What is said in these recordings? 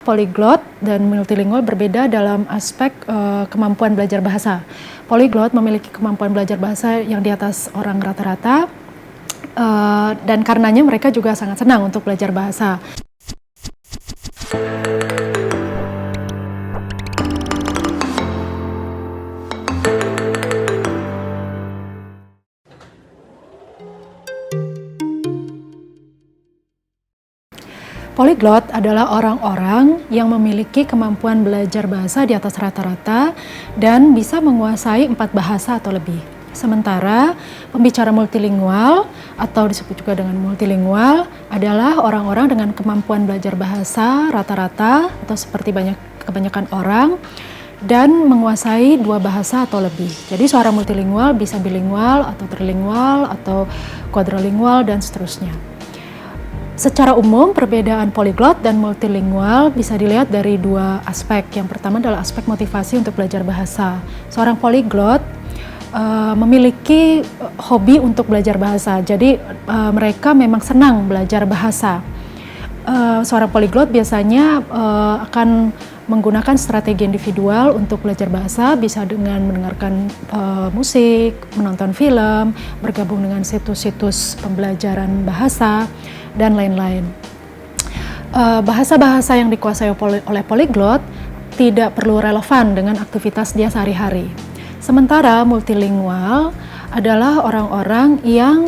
Polyglot dan multilingual berbeda dalam aspek kemampuan belajar bahasa. Polyglot memiliki kemampuan belajar bahasa yang di atas orang rata-rata, dan karenanya mereka juga sangat senang untuk belajar bahasa. Polyglot adalah orang-orang yang memiliki kemampuan belajar bahasa di atas rata-rata dan bisa menguasai 4 bahasa atau lebih. Sementara pembicara multilingual atau disebut juga dengan multilingual adalah orang-orang dengan kemampuan belajar bahasa rata-rata atau seperti kebanyakan orang dan menguasai 2 bahasa atau lebih. Jadi seorang multilingual bisa bilingual atau trilingual atau quadrilingual dan seterusnya. Secara umum, perbedaan polyglot dan multilingual bisa dilihat dari 2 aspek. Yang pertama adalah aspek motivasi untuk belajar bahasa. Seorang polyglot memiliki hobi untuk belajar bahasa, jadi mereka memang senang belajar bahasa. Seorang polyglot biasanya akan menggunakan strategi individual untuk belajar bahasa, bisa dengan mendengarkan musik, menonton film, bergabung dengan situs-situs pembelajaran bahasa, dan lain-lain. Bahasa-bahasa yang dikuasai oleh polyglot tidak perlu relevan dengan aktivitas dia sehari-hari. Sementara multilingual adalah orang-orang yang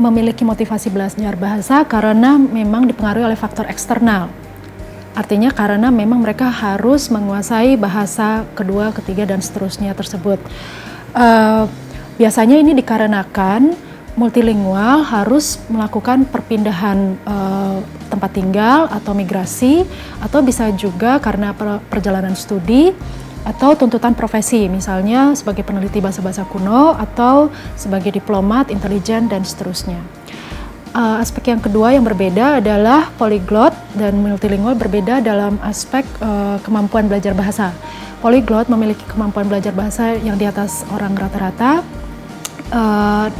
memiliki motivasi belajar bahasa karena memang dipengaruhi oleh faktor eksternal. Artinya karena memang mereka harus menguasai bahasa kedua, ketiga, dan seterusnya tersebut. Biasanya ini dikarenakan multilingual harus melakukan perpindahan tempat tinggal atau migrasi, atau bisa juga karena perjalanan studi atau tuntutan profesi, misalnya sebagai peneliti bahasa-bahasa kuno atau sebagai diplomat, intelijen, dan seterusnya. Aspek yang kedua yang berbeda adalah polyglot dan multilingual berbeda dalam aspek kemampuan belajar bahasa. Polyglot memiliki kemampuan belajar bahasa yang di atas orang rata-rata,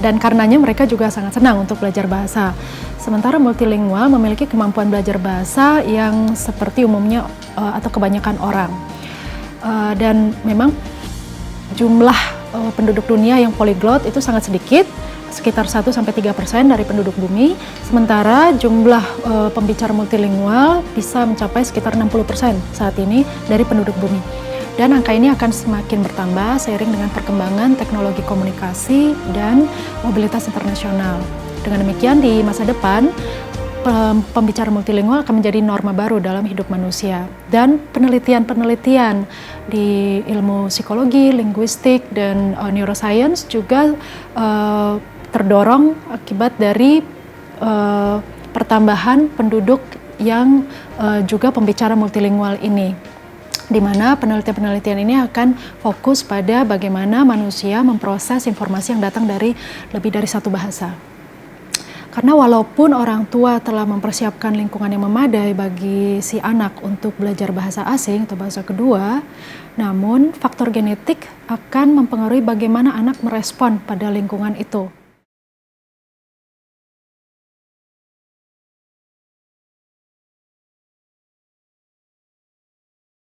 dan karenanya mereka juga sangat senang untuk belajar bahasa. Sementara multilingual memiliki kemampuan belajar bahasa yang seperti umumnya atau kebanyakan orang. Dan memang jumlah penduduk dunia yang polyglot itu sangat sedikit, sekitar 1-3% dari penduduk bumi, sementara jumlah pembicara multilingual bisa mencapai sekitar 60% saat ini dari penduduk bumi. Dan angka ini akan semakin bertambah seiring dengan perkembangan teknologi komunikasi dan mobilitas internasional. Dengan demikian, di masa depan, pembicara multilingual akan menjadi norma baru dalam hidup manusia. Dan penelitian-penelitian di ilmu psikologi, linguistik, dan neuroscience juga terdorong akibat dari pertambahan penduduk yang juga pembicara multilingual ini, di mana penelitian-penelitian ini akan fokus pada bagaimana manusia memproses informasi yang datang dari lebih dari 1 bahasa. Karena walaupun orang tua telah mempersiapkan lingkungan yang memadai bagi si anak untuk belajar bahasa asing atau bahasa kedua, namun faktor genetik akan mempengaruhi bagaimana anak merespon pada lingkungan itu.